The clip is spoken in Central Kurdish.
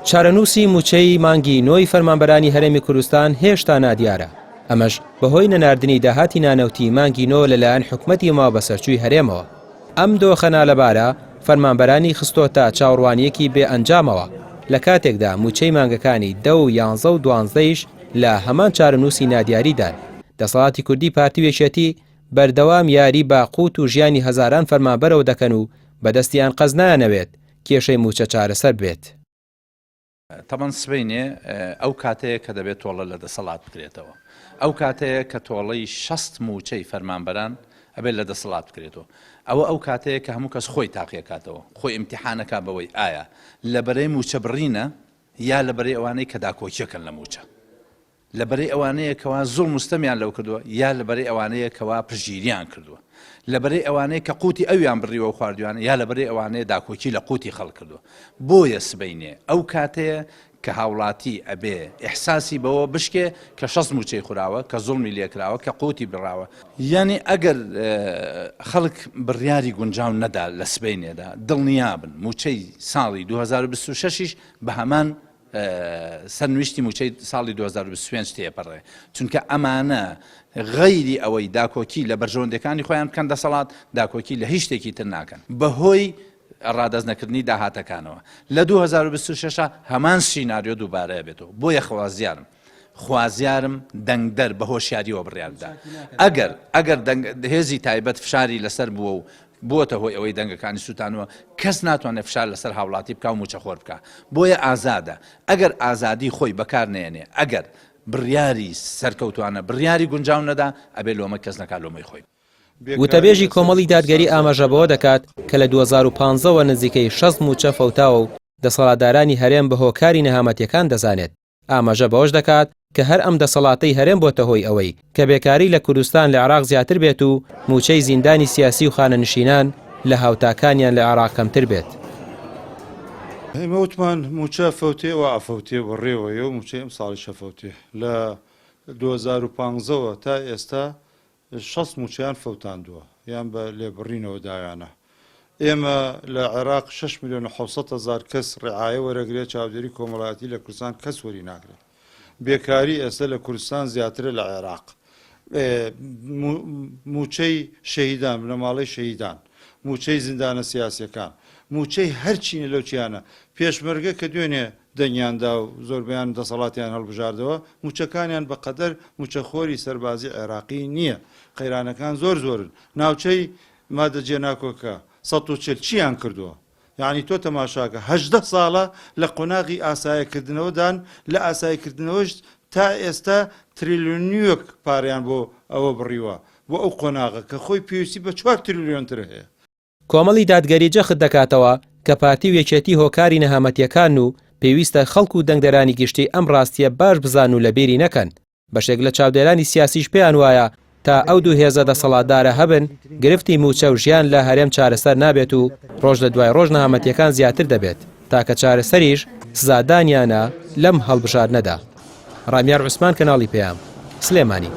چارەنووسی موچەی مانگی نۆی فەرمانبەرانی هەرێمی کوردستان هێشتا نادیارە. ئەمەش بەهۆی نەناردنی داهاتی نانەوتی مانگی نۆ لەلایەن حکومەتی ماوە بەسەرچووی هەرێمەوە. ئەم دۆخەنا لەبارە فەرمانبەرانی خستۆتە چاوەڕوانیەکی بێ ئەنجامەوە لە کاتێکدا موچەی مانگەکانی 10 و 11 و 12ش لە هەمان چارەنووسی نادیاریدان. دەسەڵاتی کوردی پارتی وێچێتی بەردەوام یاری با قوت و ژیانی هەزاران فەرمانبەرەوە دەکەن و بەدەستیان قەز نایەنەوێت کێشەی موچە چارەسەر بێت. طبعا سبەینێ ئەو کاتەیە کە دەبێت تۆڵە لە دەسەڵات بکرێتەوە، ئەو کاتەیە کە تۆڵەی 60 موچەی فەرمانبەران ئەبێت لە دەسەڵات بکرێتەوە، ئەو کاتەیە کە هەموو کەس خۆی تاقیەکاتەوە، خۆی ئیمتیحانەکە بەوەی ئایا لەبەرەی موچە بڕینە یا لەبەرەی ئەوانەی کە داکۆکیەکەن لە موچە، لەبەرەی ئەوانەیە کەوا زوڵم مستەمیان لەو کردووە یا لەبەرەی ئەوانەیە کەوا پژگیریان کردووە، لەبەرەی ئەوانەیە کە قوتی ئەویان بڕیوە خواردویان یا لەبەرەی ئەوانەیە داکۆکی لە قوتی خەڵک کردووە. بۆیە سبەینێ ئەو کاتەیە کە هاوڵاتی ئەبێ ئیحساسی بەوە بشکێ کە 60 موچەی خوراوە کە زوڵمی لێکراوە کە قوتی بڕاوە. یعنی ئەگەر خەڵک بڕیاری گونجاو نەدا لە سبەینێدا دڵنیابن موچەی ساڵی 2026ش بە هەمان سەرنوشتی موچەی ساڵی 2025 تێپەڕێ، چونکە ئەمانە غەیری ئەوەی داکۆکی لە بەرژەوەندەکانی خۆیان بکەن دەسەڵات داکۆکی لە هیچ شتێکی تر ناکەن بەهۆی ڕادەز نەکردنی داهاتەکانەوە. لە 2026 هەمان سیناریۆ دووبارەیە بێتەوە. بۆیە خوازیارم دەنگدەر بە هۆشیاریەوە بڕیاردا. ئەگەر هێزی تایبەت فشاری لەسەر بووە و بۆتە هۆی ئەوەی دەنگەکانی سووتانەوە کەس ناتوانێت فشار لەسەر هاوڵاتی بکە و موچەخۆر بکە. بۆیە ئازادە ئەگەر ئازادی خۆی بەکار نێنێ، ئەگەر بڕیاری سەرکەوتوانە بڕیاری گونجاو نەدا ئەبێ لۆمە کەس نەکا لۆمەی خۆی. وتەبێژی کۆمەڵی دادگەری ئاماژەبەوە دەکات کە لە 2015ەوە نزیکەی 60 موچە فەوتاوە و دەسەڵاتدارانی هەرێم بە هۆکاری نەهامەتیەکان دەزانێت. ئاماژە بەوەش دەکات کە هەر ئەم دەسەڵاتەی هەرێم بۆتە هۆی ئەوەی کە بێکاری لە کوردستان لە عێراق زیاتر بێت و موچەی زیندانی سیاسی و خانەنشینان لە هاوتاکانیان لە عێراق کەمتر بێت. ئێمە وتمان موچە فەوتێەوە ئەفەوتێ بڕێوەیە و موچەی ئەم ساڵی شەفەوتێ لە 2015ەوە تا ئێستا 60 موچیان فەوتاندووە یان بە لێبڕینەوە دایانە. ئێمە لە عێراق 6,700,000 کەس ڕعایە وەرەگرێت چاودێری کۆمەڵایەتی لە کوردستان کەس وەری ناگرێت. بێکاری ئێستا لە کوردستان زیاترە لە عێراق. موچەی شەهیدان لە ماڵەی شەهیدان، موچەی زیندانە سیاسیەکان، موچەی هەرچینە لەو چیانە پێشمەرگە کە دوێنێ دەنگیاندا و زۆربیان دەسەڵاتیان هەڵبژاردەوە موچەکانیان بەقەدەر موچەخۆری سەربازی عێراقی نییە. قەیرانەکان زۆرن. ناوچەی مادەجێناکۆکە 140 چیان کردووە؟ یعنی تۆ تەماشاکە 18 ساڵە لە قۆناغی ئاسایەکردنەوەدان لە ئاساییکردنەوەش تا ئێستا تریلیۆنیەک پاریان بۆ ئەوە بڕیوە بۆ ئەو قۆناغە کە خۆی پێویستی بە 4 تریلیۆنتر هەیە. کۆمەڵی دادگەری جەخت دەکاتەوە کە پارتی وێچێتی هۆکاری نەهامەتیەکان و پێویستە خەڵک و دەنگدەرانی گشتی ئەم ڕاستیە باش بزان و لەبیری نەکەن. بەشێک لە چاودێرانی سیاسیش پێیان وایە تا ئەو دوو هێزە دەسەڵاتدارە هەبن گرفتی موچە و ژیان لە هەرێم چارەسەر نابێت و ڕۆژ لە دوای ڕۆژ نەهامەتیەکان زیاتر دەبێت تاکە چارەسەریش سزادانیانە لەم هەڵبژاردنەدا. ڕامیار عوسمان، کەناڵی پێیام، سلێمانی.